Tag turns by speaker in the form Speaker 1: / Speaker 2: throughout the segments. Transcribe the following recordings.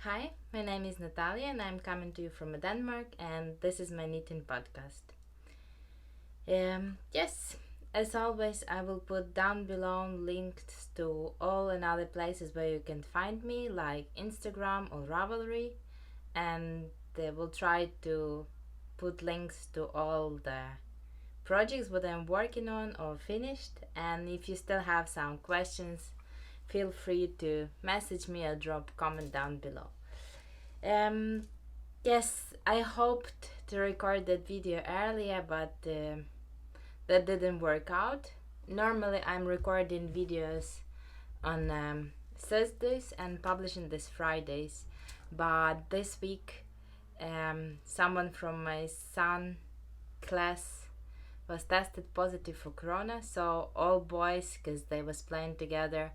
Speaker 1: Hi, my name is Natalia and I'm coming to you from Denmark, and this is my knitting podcast. Yes, as always, I will put down below links to all and other places where you can find me, like Instagram or Ravelry, and will try to put links to all the projects what I'm working on or finished. And if you still have some questions, feel free to message me or drop comment down below. Yes, I hoped to record that video earlier, but that didn't work out. Normally, I'm recording videos on Thursdays and publishing this Fridays, but this week, someone from my son class was tested positive for corona, so all boys, because they was playing together,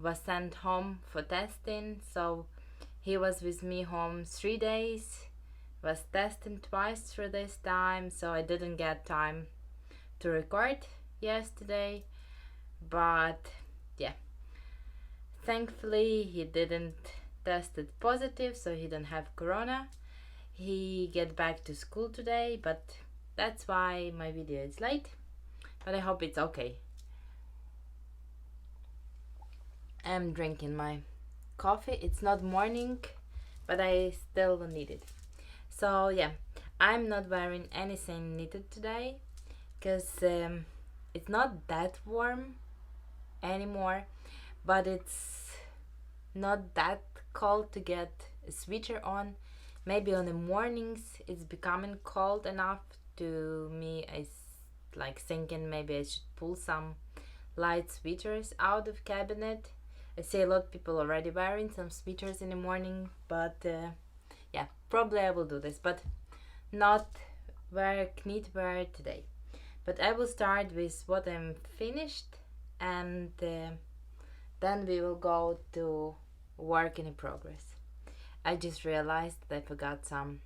Speaker 1: was sent home for testing. So he was with me home 3 days, was testing twice through this time, so I didn't get time to record yesterday. But yeah, thankfully he didn't tested positive, so he didn't have corona. He get back to school today, but that's why my video is late, but I hope it's okay. I'm drinking my coffee. It's not morning, but I still need it. So yeah, I'm not wearing anything knitted today because it's not that warm anymore, but it's not that cold to get a sweater on. Maybe on the mornings it's becoming cold enough to me. I like thinking maybe I should pull some light sweaters out of cabinet. I see a lot of people already wearing some sweaters in the morning, but yeah, probably I will do this, but not wear knitwear today. But I will start with what I'm finished, and then we will go to work in progress. I just realized that I forgot some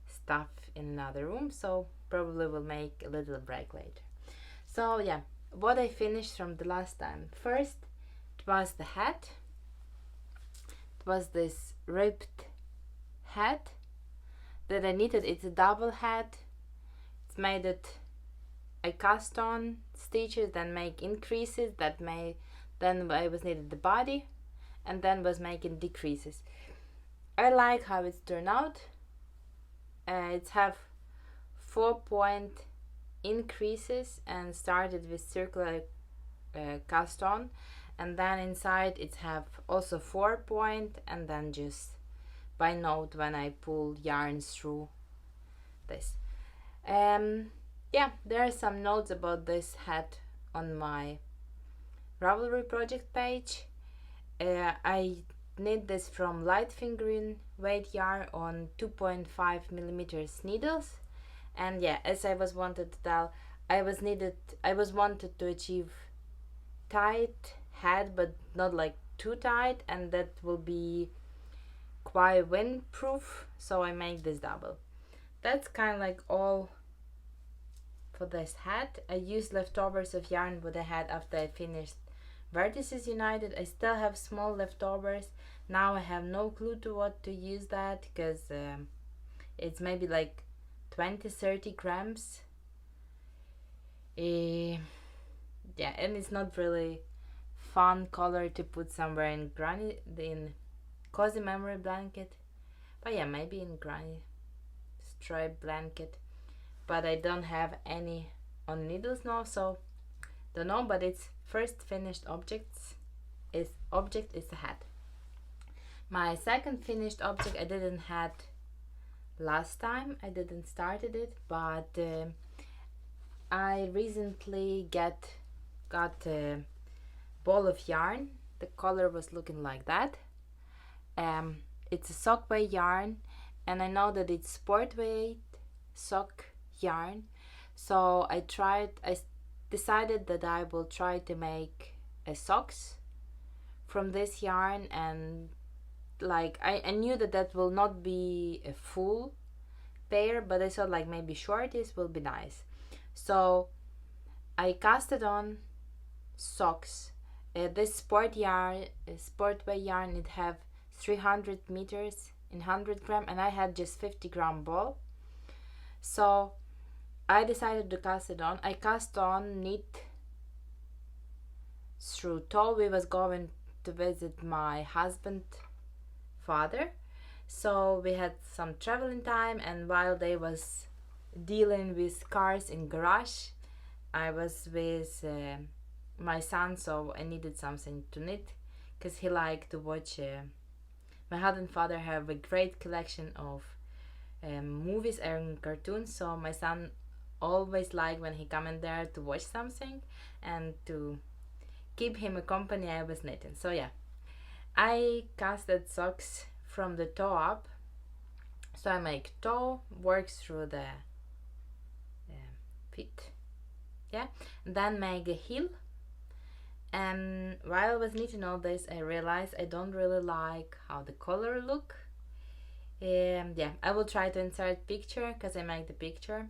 Speaker 1: stuff in another room, so probably will make a little break later. So yeah, what I finished from the last time. First, it was the hat. It was this ribbed hat that I knitted. It's a double hat. It's made it. I cast on stitches, then make increases. Then I was knitted the body, and then was making decreases. I like how it's turned out. It's have 4-point increases and started with circular cast on, and then inside it have also 4-point, and then just by note when I pull yarn through this. Yeah, there are some notes about this hat on my Ravelry project page. I knit this from light fingering weight yarn on 2.5 millimeters needles, and yeah, as I was wanted to tell, I was wanted to achieve tight hat, but not like too tight, and that will be quite windproof, so I make this double. That's kind of like all for this hat. I used leftovers of yarn what I had after I finished Vertices United. I still have small leftovers. Now I have no clue to what to use that, because it's maybe like 20-30 grams. Yeah, and it's not really fun color to put somewhere in cozy memory blanket, but yeah, maybe in granny stripe blanket. But I don't have any on needles now, so don't know. But it's first finished object is the hat. My second finished object I didn't had last time. I didn't started it, but I recently got a ball of yarn. The color was looking like that. It's a sock weight yarn, and I know that it's sport weight sock yarn, so I decided that I will try to make a socks from this yarn. And like I knew that will not be a full pair, but I thought like maybe shorties will be nice, so I casted on socks. This sport weight yarn, it have 300 meters in 100 gram, and I had just 50-gram ball. So I decided to cast it on. I cast on knit through toe. We was going to visit my husband father, so we had some traveling time, and while they was dealing with cars in garage, I was with my son, so I needed something to knit because he liked to watch. My husband and father have a great collection of movies and cartoons, so my son always liked when he come in there to watch something, and to keep him a company I was knitting. So yeah, I casted socks from the toe up. So I make toe, work through the feet, yeah, and then make a heel. And while I was knitting all this, I realized I don't really like how the color look. Yeah, I will try to insert picture because I make the picture,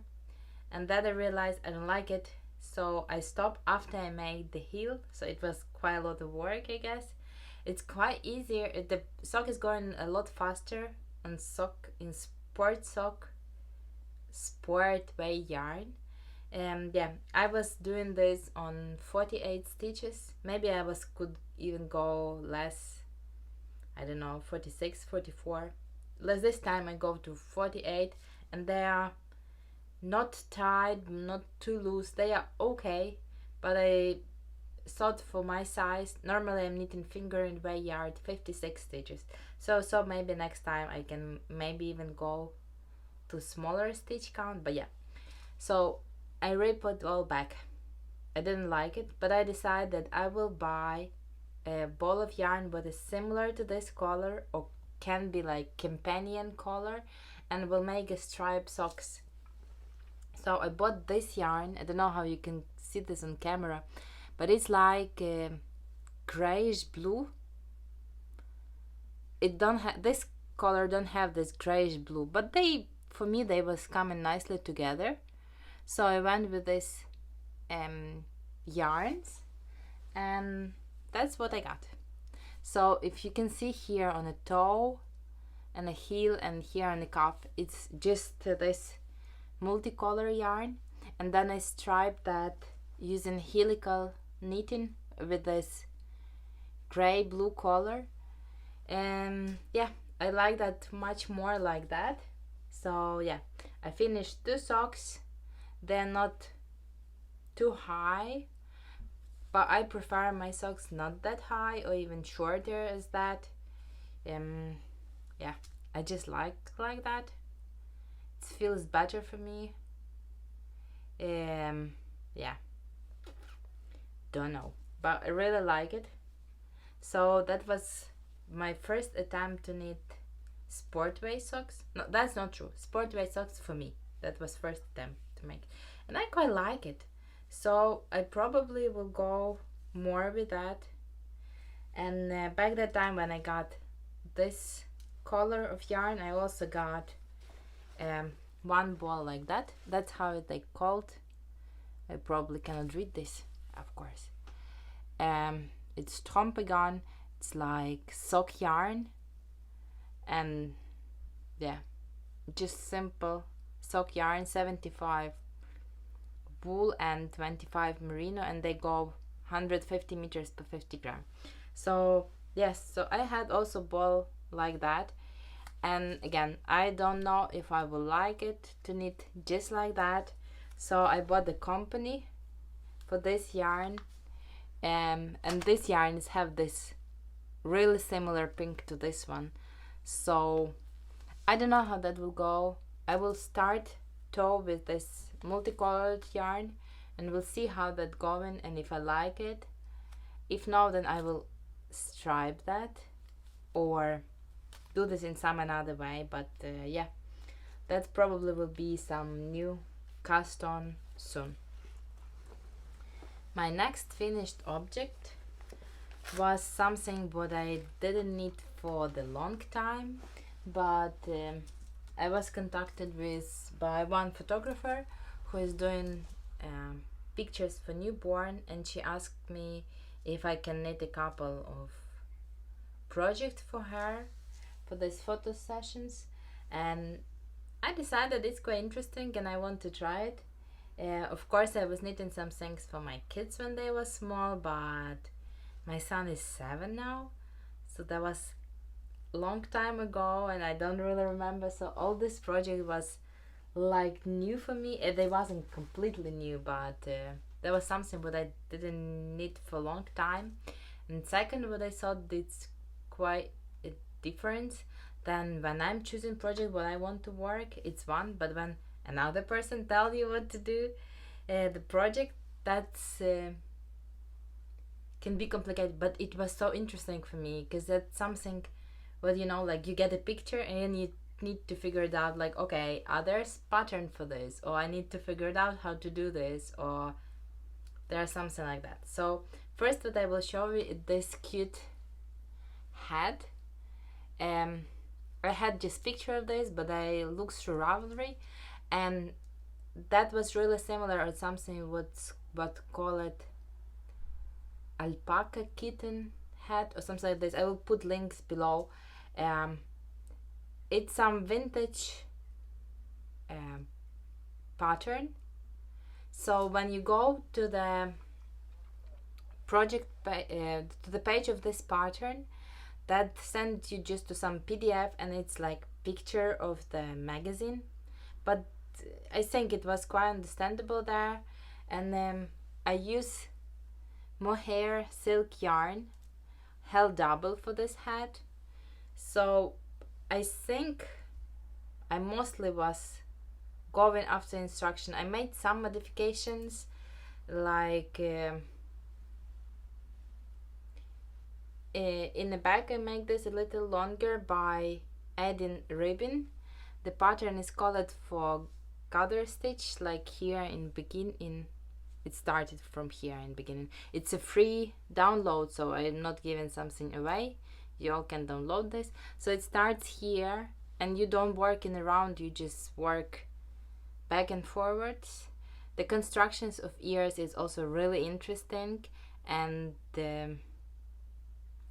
Speaker 1: and then I realized I don't like it, so I stopped after I made the heel. So it was quite a lot of work, I guess. It's quite easier. The sock is going a lot faster on sport way yarn. Yeah, I was doing this on 48 stitches. Maybe I could even go less, I don't know, 46, 44. This time I go to 48, and they are not tied, not too loose. They are okay, but I thought for my size, normally I'm knitting finger and way yard 56 stitches. So maybe next time I can maybe even go to smaller stitch count. But yeah, so I re-put all back. I didn't like it, but I decided that I will buy a ball of yarn that is similar to this color, or can be like companion color, and will make a striped socks. So I bought this yarn. I don't know how you can see this on camera, but it's like grayish blue. It don't have this color, don't have this grayish blue, but for me they was coming nicely together. So I went with this yarns, and that's what I got. So if you can see here on the toe and the heel, and here on the cuff, it's just this multicolor yarn, and then I striped that using helical knitting with this gray blue color. And yeah, I like that much more like that. So yeah, I finished 2 socks. They're not too high, but I prefer my socks not that high or even shorter as that. Yeah, I just like that. It feels better for me. Yeah, don't know, but I really like it. So that was my first attempt to knit sportwear socks. No, that's not true. Sportwear socks for me. That was first attempt to make, and I quite like it. So I probably will go more with that. And back that time when I got this color of yarn, I also got one ball like that. That's how they called. I probably cannot read this, of course. It's Trompegon. It's like sock yarn, and yeah, just simple sock yarn, 75 wool and 25 merino, and they go 150 meters per 50 gram. So yes, so I had also ball like that, and again, I don't know if I will like it to knit just like that. So I bought the company for this yarn, and this yarns have this really similar pink to this one. So I don't know how that will go. I will start toe with this multicolored yarn, and we'll see how that going, and if I like it. If not, then I will stripe that or do this in some another way. But yeah, that probably will be some new cast on soon. My next finished object was something what I didn't need for the long time, but I was contacted by one photographer who is doing pictures for newborn, and she asked me if I can knit a couple of projects for her. for these photo sessions, and I decided it's quite interesting and I want to try it. Of course, I was knitting some things for my kids when they were small, but my son is 7 now, so that was a long time ago and I don't really remember. So all this project was like new for me. They wasn't completely new, but there was something what I didn't knit for a long time. And second, what I thought it's quite a difference than when I'm choosing project what I want to work. It's one, but when another person tell you what to do, the project, that's can be complicated. But it was so interesting for me because that's something, well, you know, like you get a picture and you need to figure it out, like, okay, there's pattern for this, or I need to figure it out how to do this, or there's something like that. So first what I will show you is this cute hat. I had just picture of this, but I looked through Ravelry and that was really similar or something what call it Alpaca Kitten Hat or something like this. I will put links below. It's some vintage pattern. So when you go to the to the page of this pattern, that sends you just to some PDF and it's like picture of the magazine, but I think it was quite understandable there. And I use mohair silk yarn held double for this hat, so I think I mostly was going after instruction. I made some modifications, like in the back I make this a little longer by adding ribbon. The pattern is called for gather stitch, like here in beginning. It started from here in beginning. It's a free download, so I'm not giving something away. You all can download this. So it starts here and you don't work in around, you just work back and forwards. The constructions of ears is also really interesting, and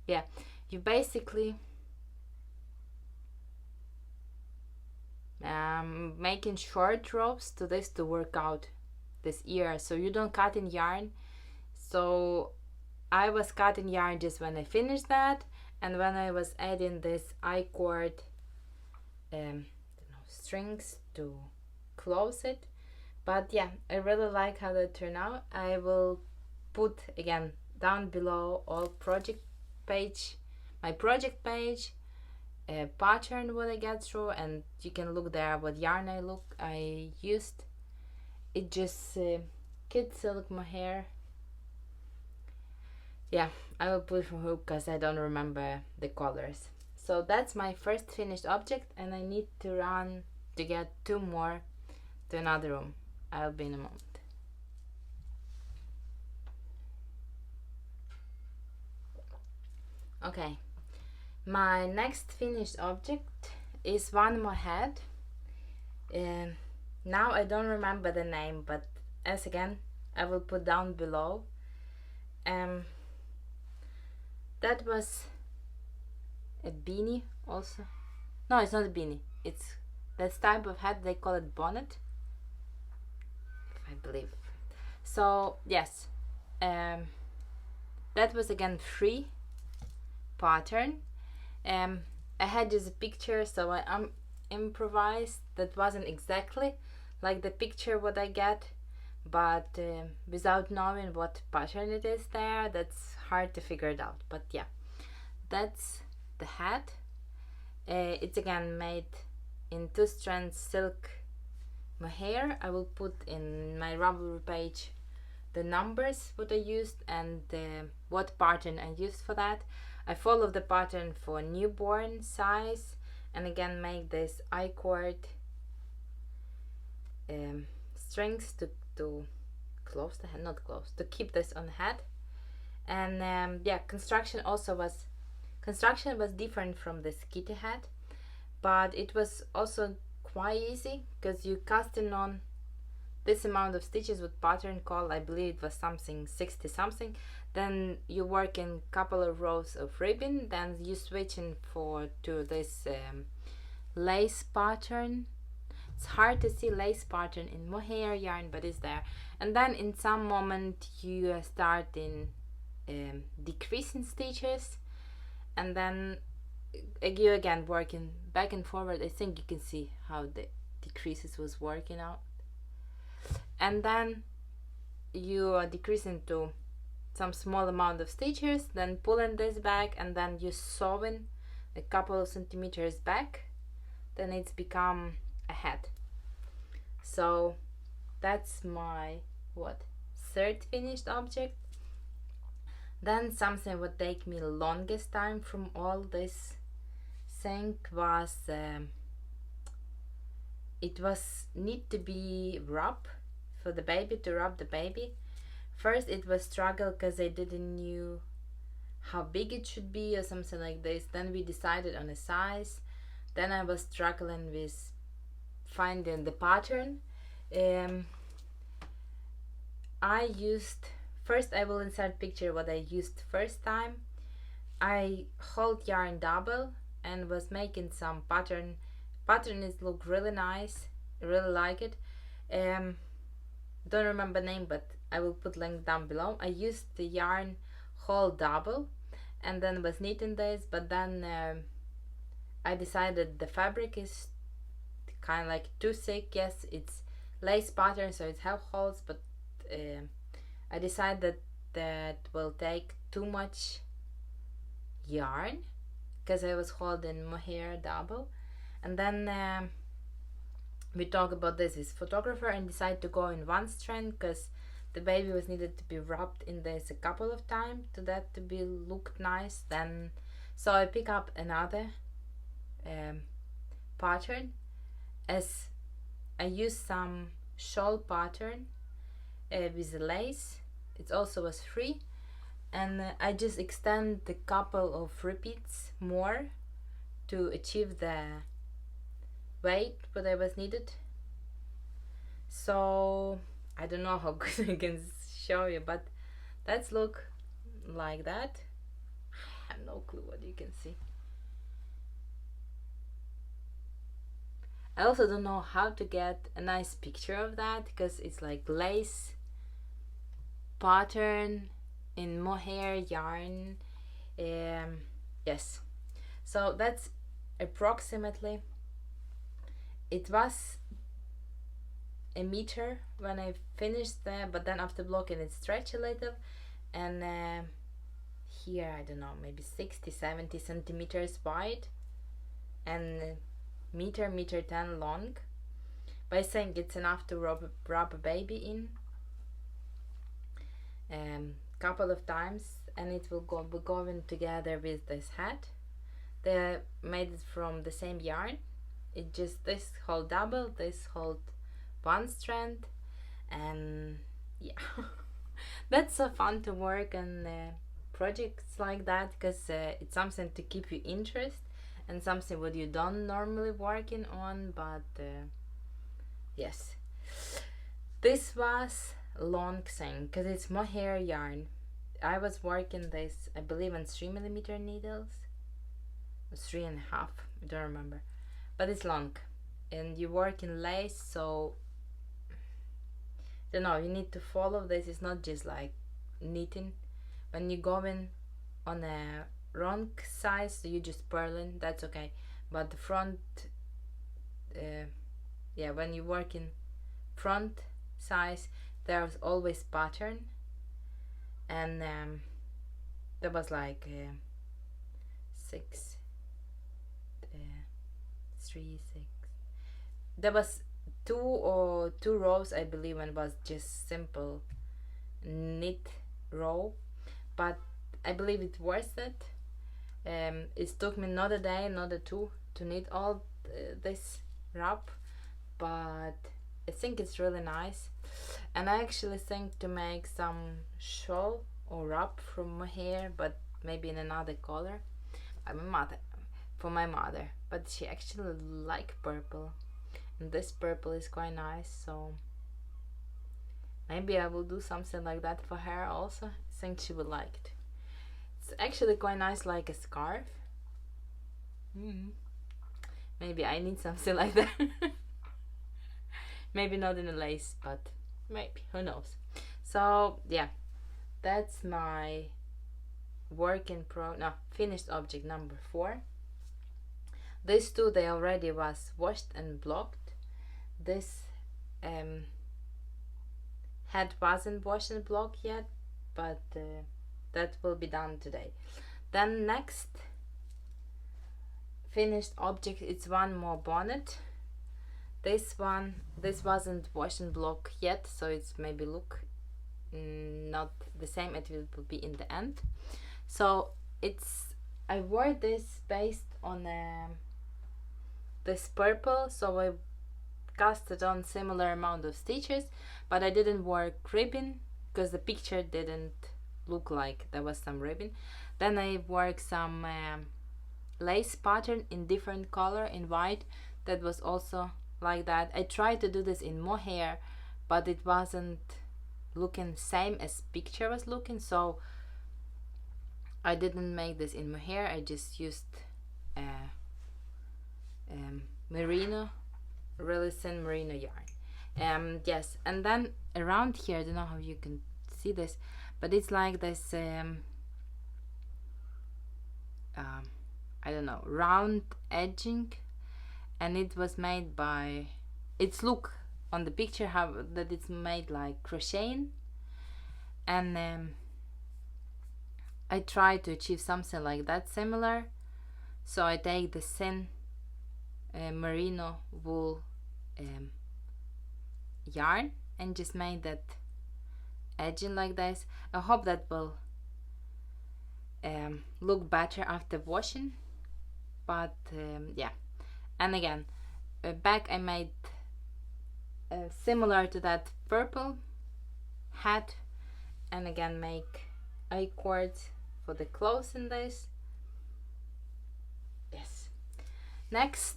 Speaker 1: yeah, you basically making short ropes to this to work out this ear, so you don't cut in yarn. So I was cutting yarn just when I finished that, and when I was adding this I-cord strings to close it. But yeah, I really like how they turn out. I will put again down below all project page, my project page, pattern what I get through, and you can look there what yarn I used. It just kid silk mohair. Yeah, I will put for hook because I don't remember the colors. So that's my first finished object, and I need to run to get 2 more to another room. I'll be in a moment. Okay, my next finished object is one more hat. Now I don't remember the name, but as again I will put down below. That was a beanie also. No, it's not a beanie. It's that type of hat, they call it bonnet, I believe. So yes, that was again free pattern. I had just a picture, so I improvised. That wasn't exactly like the picture what I get, but without knowing what pattern it is there, that's hard to figure it out. But yeah, that's the hat. It's again made in 2 strands silk mohair. I will put in my Ravelry page the numbers what I used and what pattern I used for that. I follow the pattern for newborn size, and again make this I-cord strings to close the head, not close, to keep this on the head. And yeah, construction was different from this kitty hat, but it was also quite easy because you casting on this amount of stitches with pattern called, I believe it was something 60 something. Then you work in couple of rows of ribbon, then you switch in to this lace pattern. It's hard to see lace pattern in mohair yarn, but it's there. And then in some moment you start in decreasing stitches, and then you again working back and forward. I think you can see how the decreases was working out. And then you are decreasing to some small amount of stitches, then pulling this back, and then you sewing a couple of centimeters back, then it's become a hat. So that's my third finished object. Then something would take me longest time from all this thing was it was need to be rub for the baby, to rub the baby. First it was struggle because I didn't knew how big it should be or something like this. Then we decided on a size. Then I was struggling with finding the pattern. I used, first I will insert picture what I used first time. I hold yarn double and was making some pattern. Pattern is look really nice, really like it. Don't remember name, but I will put link down below. I used the yarn whole double and then was knitting this, but then I decided the fabric is kind of like too thick. Yes, it's lace pattern, so it have holes, but I decided that will take too much yarn because I was holding mohair double. And then we talk about this with photographer and decide to go in one strand because the baby was needed to be rubbed in this a couple of times to that to be looked nice. Then so I pick up another pattern, as I use some shawl pattern with the lace. It also was free, and I just extend the couple of repeats more to achieve the weight what I was needed. So I don't know how good I can show you, but let's look like that. I have no clue what you can see. I also don't know how to get a nice picture of that because it's like lace pattern in mohair yarn. Yes, so that's approximately, it was a meter when I finished there, but then after blocking it stretched a little, and here I don't know, maybe 60-70 centimeters wide and meter 10 long. But I think it's enough to wrap a baby in couple of times, and it will go going together with this hat. They're made from the same yarn. It just, this hold double, this hold one strand, and yeah. That's so fun to work on projects like that because it's something to keep you interest and something what you don't normally working on. But yes, this was long thing because it's mohair yarn. I was working this, I believe, on 3mm needles, 3.5, I don't remember, but it's long, and you work in lace, so you know you need to follow this. It's not just like knitting. When you go in on a wrong size, so you just purling, that's okay, but the front, yeah, when you work in front size, there's always pattern, and there was like 6, 3, 6. There was two rows, I believe, and it was just simple knit row, but I believe it's worth it. It took me not a day, not a two to knit all this wrap, but I think it's really nice. And I actually think to make some shawl or wrap from mohair, but maybe in another color. For my mother, but she actually like purple, and this purple is quite nice, so Maybe I will do something like that for her also. I think she would like it. It's actually quite nice, like a scarf. Maybe I need something like that. Maybe not in a lace, but maybe, who knows. So yeah, that's my finished object number 4. These two, they already was washed and blocked. This hat wasn't washed and blocked yet, but that will be done today. Then next finished object, it's one more bonnet. This wasn't washed and blocked yet, so it's maybe look not the same as it will be in the end. So I wore this based on this purple, so I casted on similar amount of stitches, but I didn't work ribbon because the picture didn't look like there was some ribbon. Then I worked some lace pattern in different color, in white, that was also like that. I tried to do this in mohair, but it wasn't looking same as picture was looking, so I didn't make this in mohair. I just used merino, really thin merino yarn. Yes, and then around here, I don't know how you can see this, but it's like this I don't know, round edging, and it was made by, it's look on the picture how that it's made like crocheting, and I try to achieve something like that similar. So I take the thin merino wool yarn and just made that edging like this. I hope that will look better after washing, but yeah. And again, back I made similar to that purple hat, and again make I-cords for the clothes in this. Yes. Next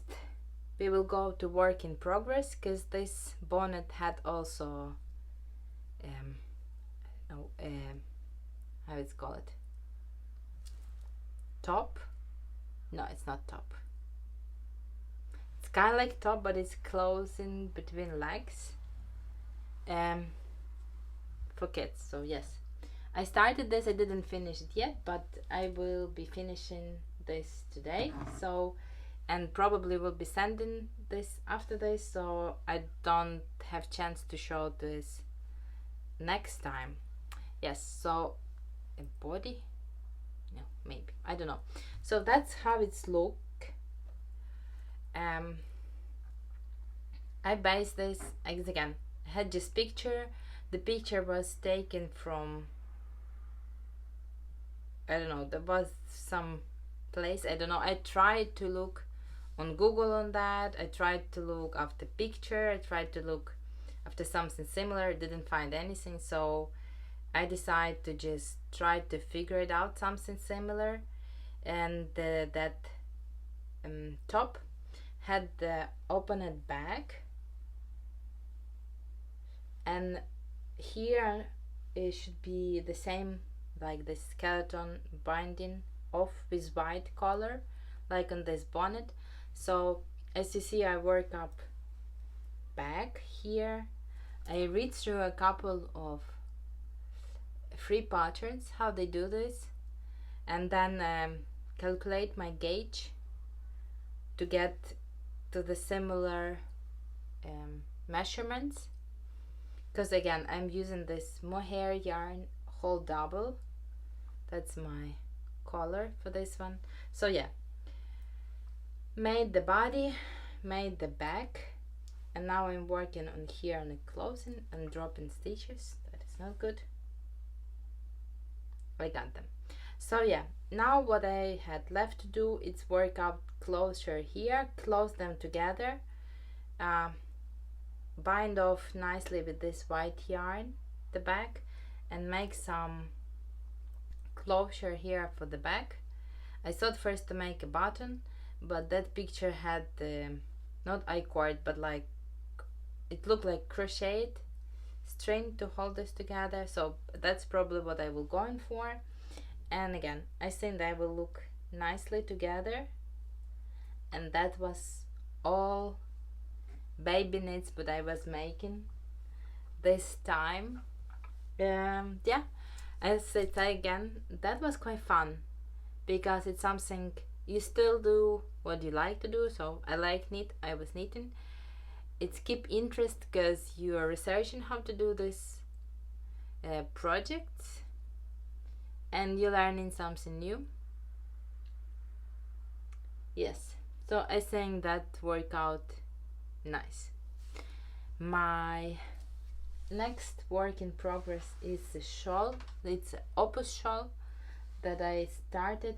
Speaker 1: we will go to work in progress, because this bonnet had also how it's called, top. No, it's not top. It's kind of like top, but it's close in between legs for kids. So yes, I started this. I didn't finish it yet, but I will be finishing this today. So, and probably will be sending this after this, so I don't have chance to show this next time. Yes, so a body, no, maybe, I don't know. So that's how it's look. I based this again. I had this picture. The picture was taken from, I don't know, there was some place, I don't know. I tried to look on Google on that. I tried to look after picture. I tried to look after something similar. Didn't find anything, so I decided to just try to figure it out, something similar. And that top had the opened back, and here it should be the same, like the skeleton binding off with white color, like on this bonnet. So as you see, I work up back here. I read through a couple of free patterns how they do this, and then calculate my gauge to get to the similar measurements, because again I'm using this mohair yarn whole double. That's my color for this one. So yeah, made the body, made the back, and now I'm working on here on the closing and dropping stitches. That is not good. I got them. So yeah, now what I had left to do is work out closure here, close them together, bind off nicely with this white yarn the back, and make some closure here for the back. I thought first to make a button, but that picture had not I-cord, but like it looked like crocheted, string to hold this together, so that's probably what I will go in for. And again, I think they will look nicely together. And that was all baby knits that I was making this time. Yeah, as I say again, that was quite fun because it's something you still do what you like to do. So I like knit, I was knitting. It's keep interest because you are researching how to do this project and you're learning something new. Yes, so I think that worked out nice. My next work in progress is a shawl. It's an Opus shawl that I started.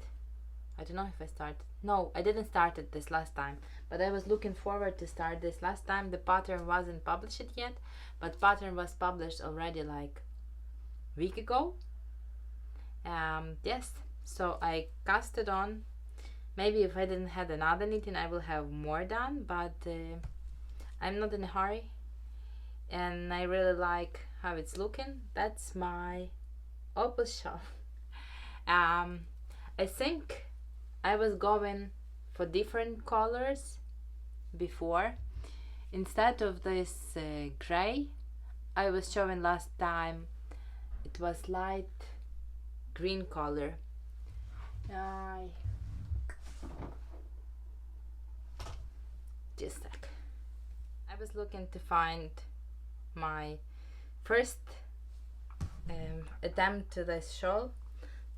Speaker 1: I don't know if I started. No, I didn't start it this last time, but I was looking forward to start this last time. The pattern wasn't published yet, but pattern was published already like a week ago. Yes, so I cast it on. Maybe if I didn't have another knitting, I will have more done, but I'm not in a hurry, and I really like how it's looking. That's my Opus shawl. I think I was going for different colors before. Instead of this gray, I was showing last time, it was light green color. Just a sec. I was looking to find my first attempt to this shawl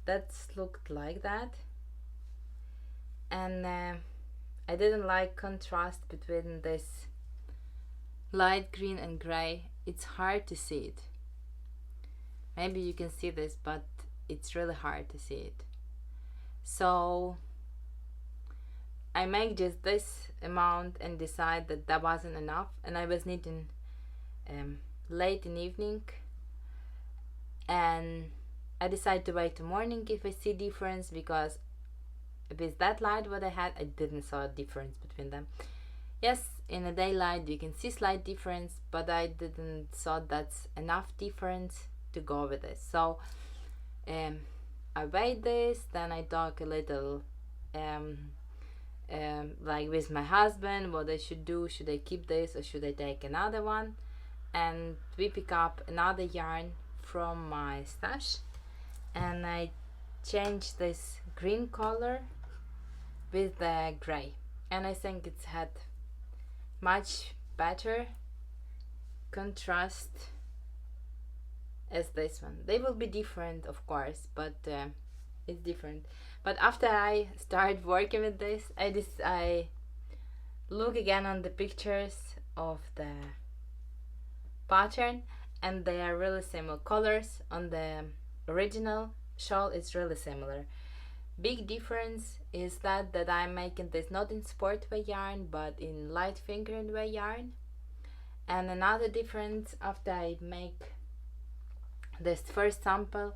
Speaker 1: that looked like that, and I didn't like contrast between this light green and gray. It's hard to see it. Maybe you can see this, but it's really hard to see it. So I make just this amount and decide that that wasn't enough, and I was knitting late in evening, and I decided to wait till morning if I see difference, because if it's that light what I had, I didn't saw a difference between them. Yes, in the daylight you can see slight difference, but I didn't thought that's enough difference to go with this. So I weighed this, then I talk a little like with my husband what I should do. Should I keep this or should I take another one? And we pick up another yarn from my stash, and I changed this green color with the gray, and I think it's had much better contrast as this one. They will be different, of course, but it's different. But after I start working with this, I look again on the pictures of the pattern, and they are really similar. Colors on the original shawl is really similar. Big difference is that I'm making this not in sportwear yarn but in light fingered wear yarn. And another difference, after I make this first sample,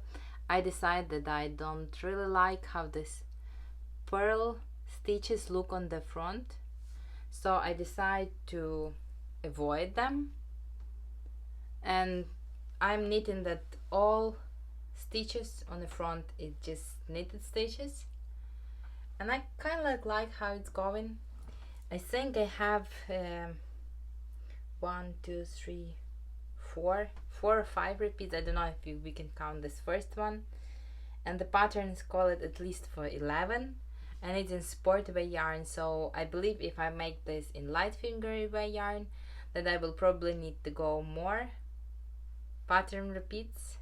Speaker 1: I decide that I don't really like how this pearl stitches look on the front, so I decide to avoid them, and I'm knitting that all stitches on the front is just knitted stitches, and I kind of like how it's going. I think I have 1, 2, 3, 4 or 5 repeats. I don't know if we can count this first one, and the pattern is called at least for 11, and it's in sportwear yarn. So I believe if I make this in light fingered wear yarn, that I will probably need to go more pattern repeats.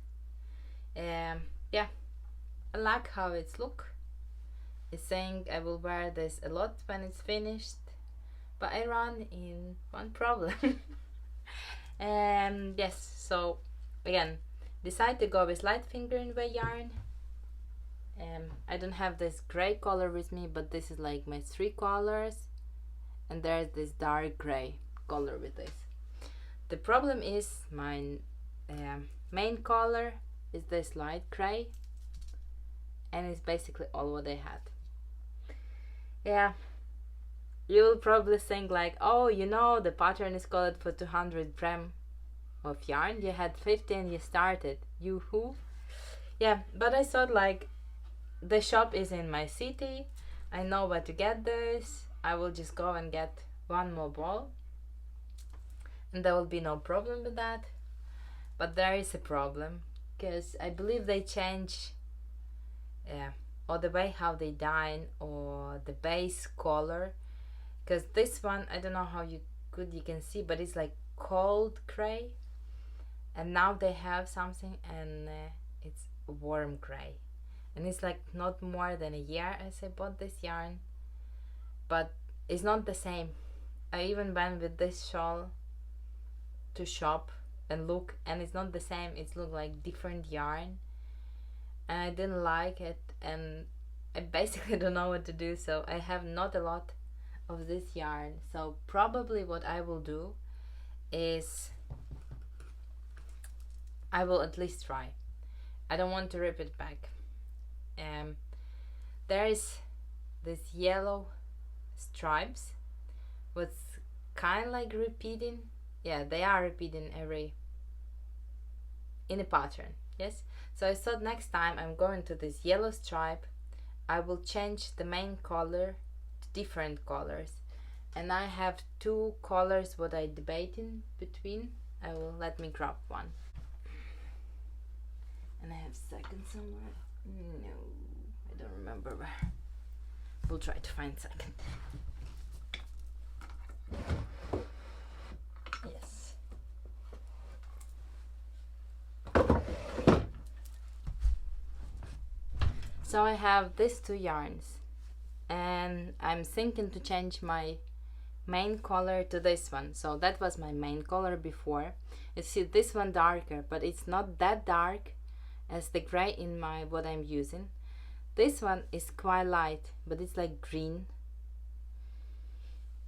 Speaker 1: Yeah, I like how it's look. It's saying I will wear this a lot when it's finished, but I run in one problem. Yes, so again, decide to go with light fingered wear yarn. I don't have this gray color with me, but this is like my 3 colors, and there's this dark gray color with this. The problem is my main color is this light gray, and it's basically all what I had. Yeah, you will probably think like, oh, you know, the pattern is called for 200 prem. of yarn. You had 50 and you started. Yoo-hoo. Yeah, but I thought like the shop is in my city. I know where to get this. I will just go and get one more ball. And there will be no problem with that. But there is a problem. Because I believe they change or the way how they dye or the base color. Because this one, I don't know how you can see, but it's like cold gray. And now they have something and it's warm gray. And it's like not more than a year as I bought this yarn. But it's not the same. I even went with this shawl to shop and look, and it's not the same. It's look like different yarn. And I didn't like it, and I basically don't know what to do, so I have not a lot of this yarn. So probably what I will do is I will at least try. I don't want to rip it back. There is this yellow stripes what's kind of like repeating. Yeah, they are repeating in a pattern. Yes, so I thought next time I'm going to this yellow stripe, I will change the main color to different colors. And I have two colors what I debating between. Let me grab one. And I have second somewhere. No, I don't remember where. We'll try to find second. Yes. So I have these two yarns, and I'm thinking to change my main color to this one. So that was my main color before. You see this one darker, but it's not that dark as the gray in what I'm using. This one is quite light, but it's like green.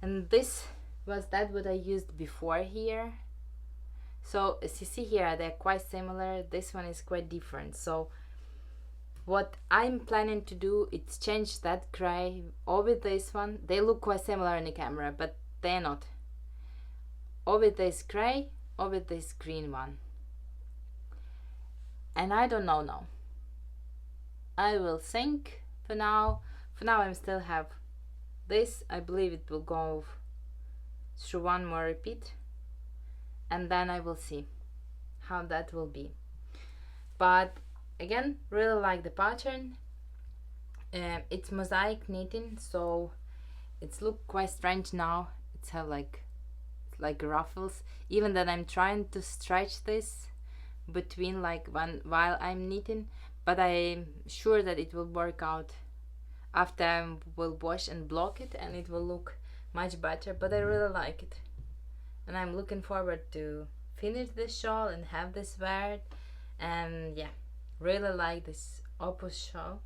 Speaker 1: And this was that what I used before here. So as you see here, they're quite similar. This one is quite different. So what I'm planning to do is change that gray over this one. They look quite similar in the camera, but they're not. Over this gray, over this green one. And I don't know now. I will think for now. For now I still have this. I believe it will go through one more repeat. And then I will see how that will be. But again, really like the pattern. It's mosaic knitting, so it's look quite strange now. It's have like ruffles. Even that I'm trying to stretch this between while I'm knitting, but I'm sure that it will work out after I will wash and block it, and it will look much better. But I really like it, and I'm looking forward to finish this shawl and have this wear it. And yeah, really like this Opus shawl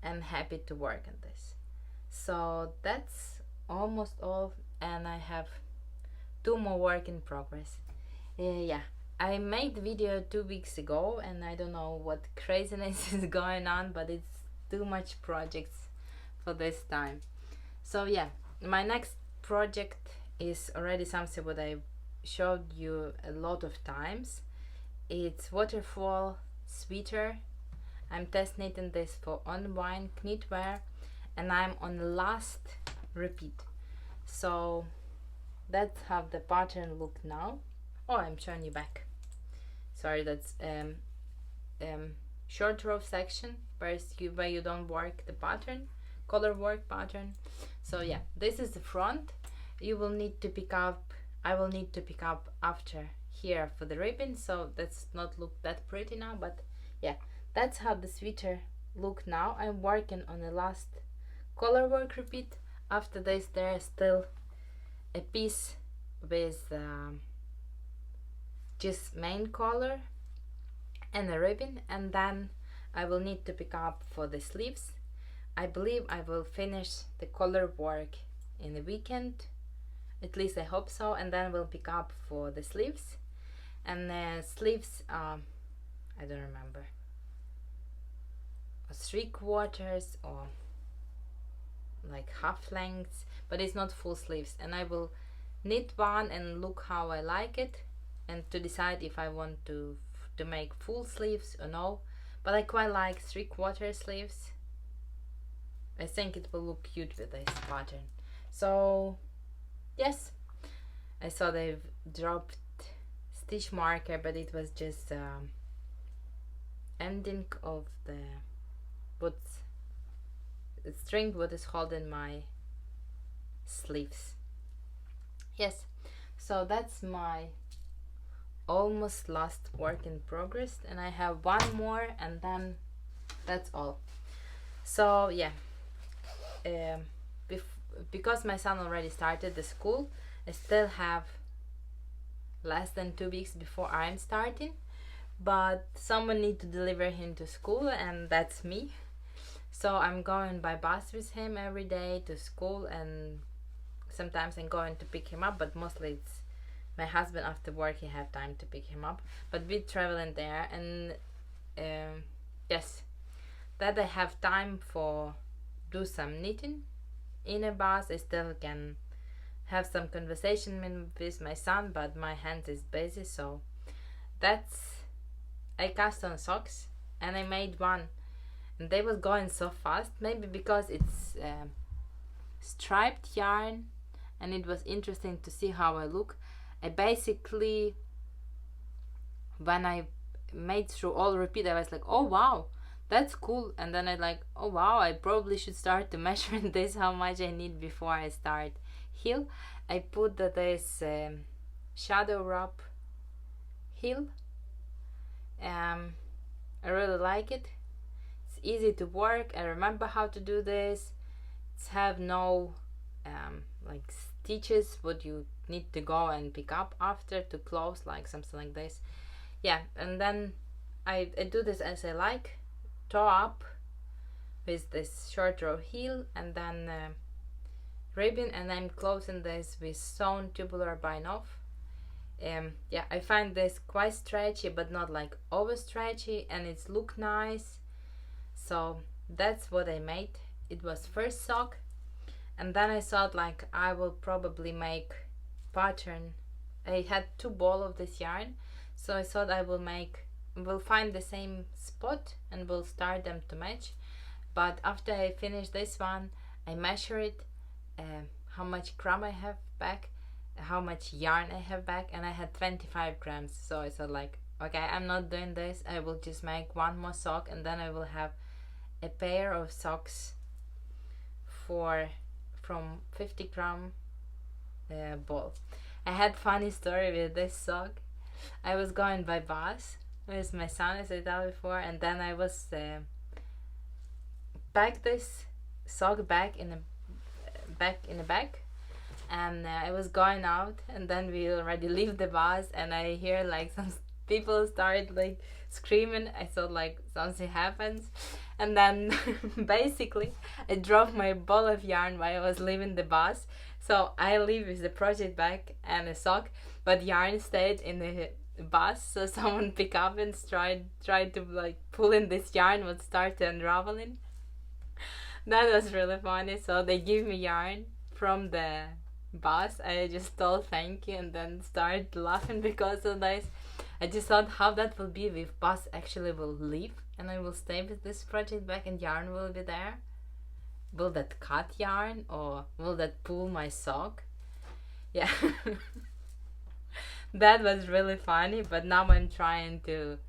Speaker 1: and happy to work on this. So that's almost all, and I have two more work in progress. Yeah, I made the video 2 weeks ago, and I don't know what craziness is going on, but it's too much projects for this time. So yeah, my next project is already something what I showed you a lot of times. It's Waterfall sweater. I'm test knitting this for Unwindknitwear, and I'm on the last repeat. So that's how the pattern look now. Oh, I'm showing you back. Sorry, that's short row section where you don't work the pattern, color work pattern. So yeah, this is the front. You will need to pick up. I will need to pick up after here for the ribbon, so that's not look that pretty now. But yeah, that's how the sweater look now. I'm working on the last color work repeat. After this, there is still a piece with just main color and a ribbon, and then I will need to pick up for the sleeves. I believe I will finish the color work in the weekend, at least I hope so, and then we'll pick up for the sleeves. And the sleeves, I don't remember, 3/4 or like half lengths, but it's not full sleeves. And I will knit one and look how I like it, and to decide if I want to make full sleeves or no, but I quite like 3/4 sleeves. I think it will look cute with this pattern. So yes, I saw they've dropped stitch marker, but it was just ending of the string what is holding my sleeves. Yes, so that's my almost last work in progress, and I have one more and then that's all. So yeah, because my son already started the school, I still have less than 2 weeks before I'm starting, but someone need to deliver him to school, and that's me. So I'm going by bus with him every day to school, and sometimes I'm going to pick him up, but mostly it's my husband after work. He have time to pick him up, but we traveling there, and yes, that I have time for do some knitting in a bus. I still can have some conversation with my son, but my hand is busy. So that's, I cast on socks and I made one, and they was going so fast, maybe because it's striped yarn and it was interesting to see how I look. I basically, when I made through all repeat, I was like, oh wow, that's cool. And then I like, oh wow, I probably should start to measure this, how much I need before I start heel. I put this shadow wrap heel. I really like it. It's easy to work. I remember how to do this. It's have no like stitches what you need to go and pick up after to close, like something like this. Yeah, and then I do this as I like, toe up with this short row heel, and then ribbon, and I'm closing this with sewn tubular bind off. Yeah, I find this quite stretchy, but not like over stretchy, and it's look nice. So that's what I made. It was first sock, and then I thought like I will probably make pattern. I had 2 balls of this yarn, so I thought I will find the same spot and we'll start them to match. But after I finish this one, I measure it, how much gram I have back, how much yarn I have back, and I had 25 grams. So I thought like, okay, I'm not doing this. I will just make one more sock, and then I will have a pair of socks from 50 gram ball. I had funny story with this sock. I was going by bus with my son, as I told before, and then I was pack this sock back in a bag, and I was going out, and then we already leave the bus, and I hear like some people start like screaming. I thought like something happens, and then basically I dropped my ball of yarn while I was leaving the bus. So I leave with the project bag and a sock, but yarn stayed in the bus. So someone pick up and tried to like pull in this yarn, would start unraveling. That was really funny. So they give me yarn from the bus. I just told thank you and then started laughing because of this. I just thought how that will be if bus actually will leave and I will stay with this project bag and yarn will be there. Will that cut yarn or will that pull my sock? Yeah. That was really funny, but now I'm trying to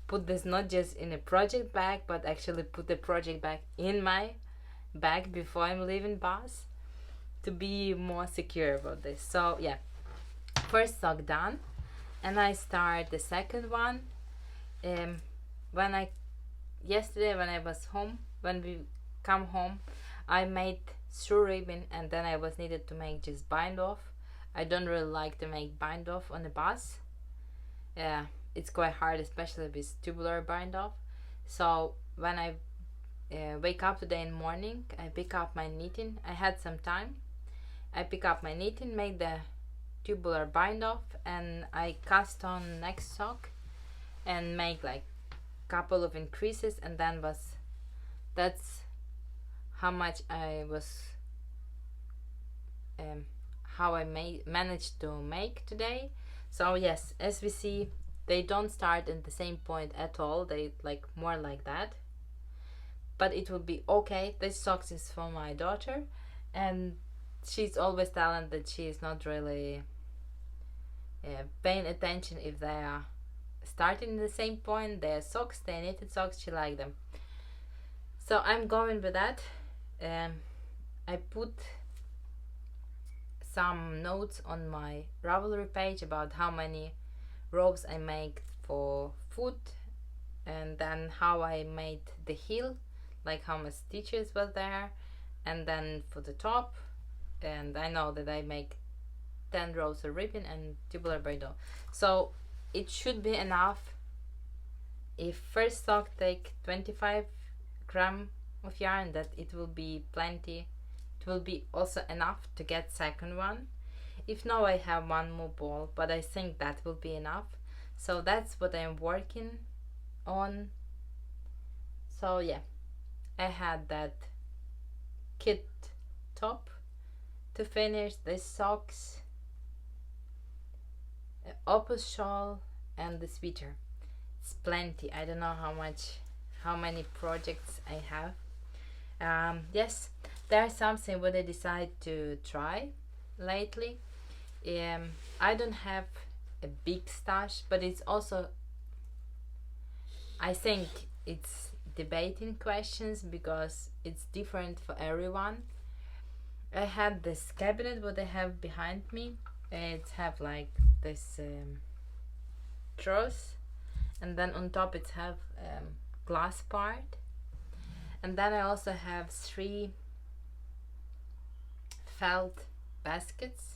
Speaker 1: put this not just in a project bag, but actually put the project bag in my bag before I'm leaving bus to be more secure about this. So yeah, first sock done, and I start the second one. Yesterday when I was home, when we come home, I made through ribbon, and then I was needed to make just bind off. I don't really like to make bind off on the bus. Yeah, it's quite hard, especially with tubular bind off. So when I wake up today in the morning, I pick up my knitting. I had some time. I pick up my knitting, make the tubular bind off, and I cast on next sock and make like couple of increases, and then that's how much I was how I managed to make today. So yes, as we see, they don't start at the same point at all. They like more like that. But it will be okay. This socks is for my daughter, and she's always telling that she is not really paying attention if they are starting the same point. They're socks, they're knitted socks, she like them. So I'm going with that. I put some notes on my Ravelry page about how many rows I make for foot, and then how I made the heel, like how much stitches was there, and then for the top. And I know that I make 10 rows of ribbon and tubular bridle, so it should be enough. If first sock take 25 gram of yarn, that it will be plenty. It will be also enough to get second one. If no, I have one more ball, but I think that will be enough. So that's what I'm working on. So yeah, I had that kit top to finish, this socks, Opus shawl, and the sweater. It's plenty. I don't know how many projects I have. Yes, there's something what I decide to try lately. I don't have a big stash, but it's also, I think it's debating questions because it's different for everyone. I had this cabinet what I have behind me. It's have like this drawers, and then on top it have glass part, and then I also have 3 felt baskets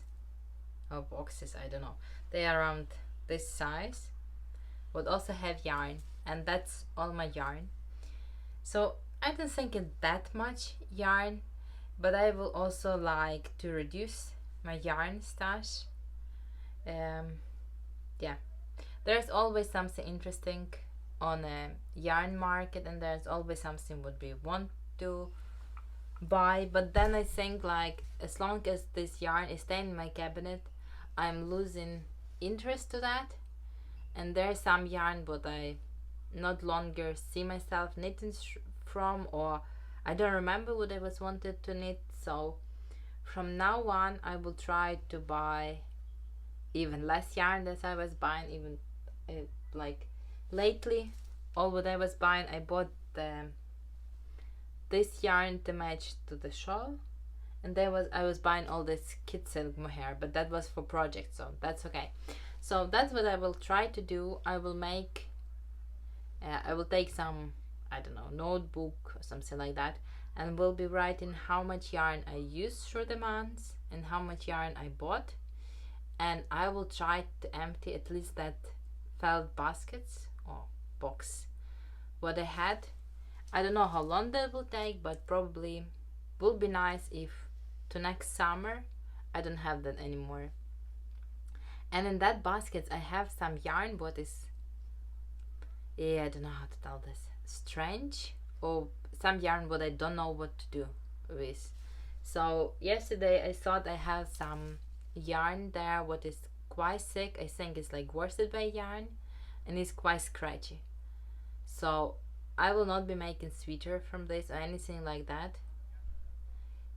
Speaker 1: or boxes, I don't know, they are around this size, but also have yarn, and that's all my yarn. So I don't think it's that much yarn, but I will also like to reduce my yarn stash. Yeah, there's always something interesting on a yarn market, and there's always something what we want to buy, but then I think like as long as this yarn is staying in my cabinet, I'm losing interest to that. And there's some yarn but I not longer see myself knitting from, or I don't remember what I was wanted to knit. So from now on I will try to buy even less yarn than I was buying. Even like lately, all what I was buying, I bought this yarn to match to the shawl, and I was buying all this kid silk mohair, but that was for projects, so that's okay. So that's what I will try to do. I will take some, I don't know, notebook or something like that, and will be writing how much yarn I used through the months and how much yarn I bought, and I will try to empty at least that felt baskets or box what I had. I don't know how long that will take, but probably will be nice if to next summer I don't have that anymore. And in that basket I have some yarn what is, I don't know how to tell this, strange, or some yarn what I don't know what to do with. So yesterday I thought I have some yarn there what is quite thick. I think it's like worsted weight yarn, and it's quite scratchy. So I will not be making sweater from this or anything like that.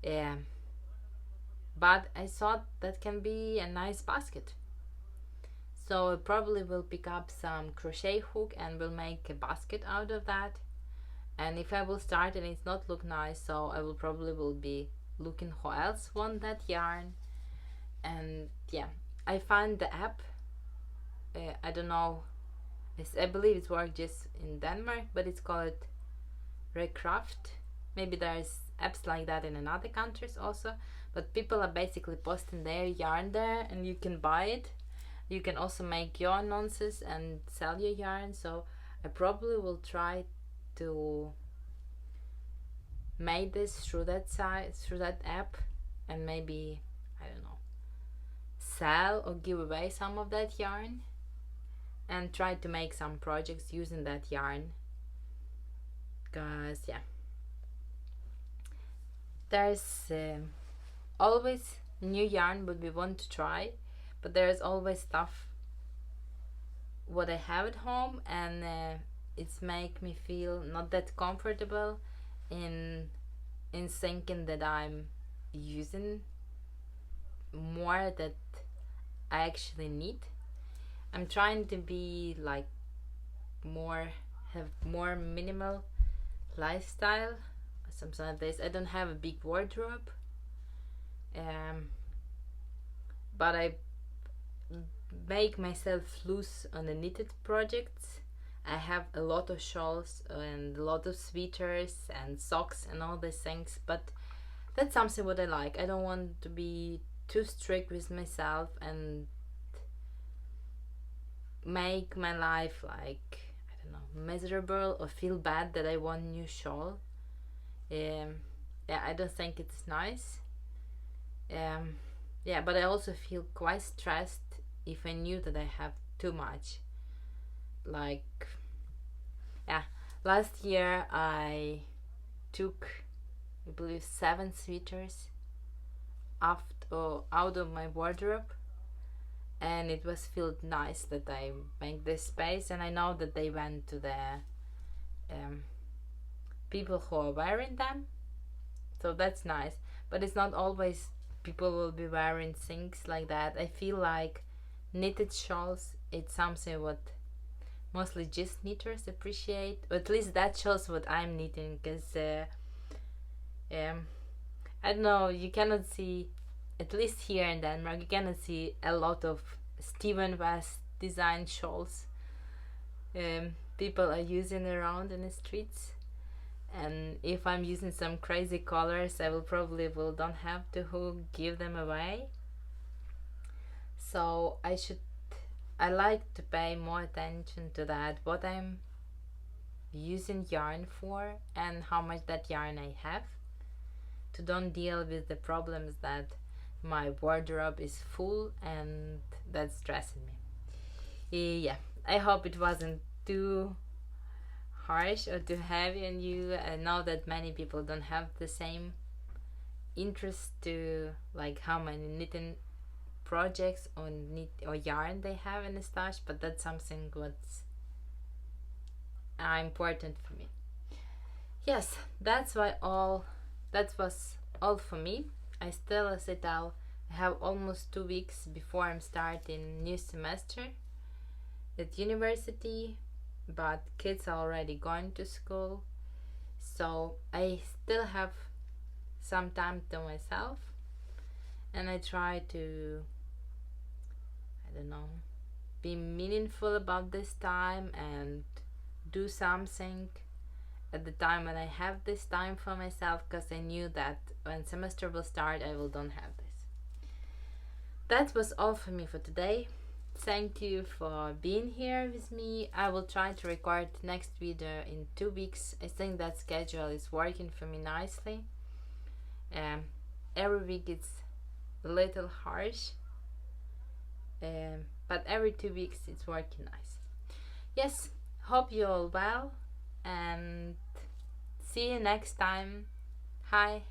Speaker 1: Yeah, but I thought that can be a nice basket. So I probably will pick up some crochet hook and will make a basket out of that. And if I will start and it's not look nice, so I will probably will be looking who else want that yarn. And yeah, I found the app. I don't know, I believe it works just in Denmark, but it's called Recraft. Maybe there's apps like that in other countries also, but people are basically posting their yarn there and you can buy it. You can also make your nonsense and sell your yarn. So I probably will try to make this through that site, through that app, and maybe, I don't know, sell or give away some of that yarn, and try to make some projects using that yarn. Because yeah, there's always new yarn what we want to try, but there's always stuff what I have at home, and it's make me feel not that comfortable in thinking that I'm using more that I actually need. I'm trying to be like more have more minimal lifestyle, something like this. I don't have a big wardrobe, um, but I make myself loose on the knitted projects. I have a lot of shawls and a lot of sweaters and socks and all these things, but that's something what I like. I don't want to be too strict with myself and make my life like, I don't know, miserable or feel bad that I want a new shawl. Yeah, I don't think it's nice. Yeah, but I also feel quite stressed if I knew that I have too much. Like, yeah, last year I took, I believe, 7 sweaters out of my wardrobe, and it was felt nice that I make this space, and I know that they went to the people who are wearing them, so that's nice. But it's not always people will be wearing things like that. I feel like knitted shawls, it's something what mostly just knitters appreciate, or at least that shows what I'm knitting, because I don't know, you cannot see, at least here in Denmark, you cannot see a lot of W.I.P.s design shawls people are using around in the streets. And if I'm using some crazy colors, I will probably don't have to give them away. So I like to pay more attention to that, what I'm using yarn for and how much that yarn I have, to don't deal with the problems that my wardrobe is full and that's stressing me. Yeah, I hope it wasn't too harsh or too heavy on you. I know that many people don't have the same interest to like how many knitting projects or knit or yarn they have in the stash, but that's something what's important for me. Yes, that was all for me. I still, as I tell, have almost 2 weeks before I'm starting new semester at university, but kids are already going to school, so I still have some time to myself, and I try to, I don't know, be meaningful about this time and do something at the time when I have this time for myself, because I knew that when semester will start I will don't have this. That was all for me for today. Thank you for being here with me. I will try to record next video in 2 weeks. I think that schedule is working for me nicely. Every week it's a little harsh, but every 2 weeks it's working nice. Yes, hope you're all well, and see you next time. Hi.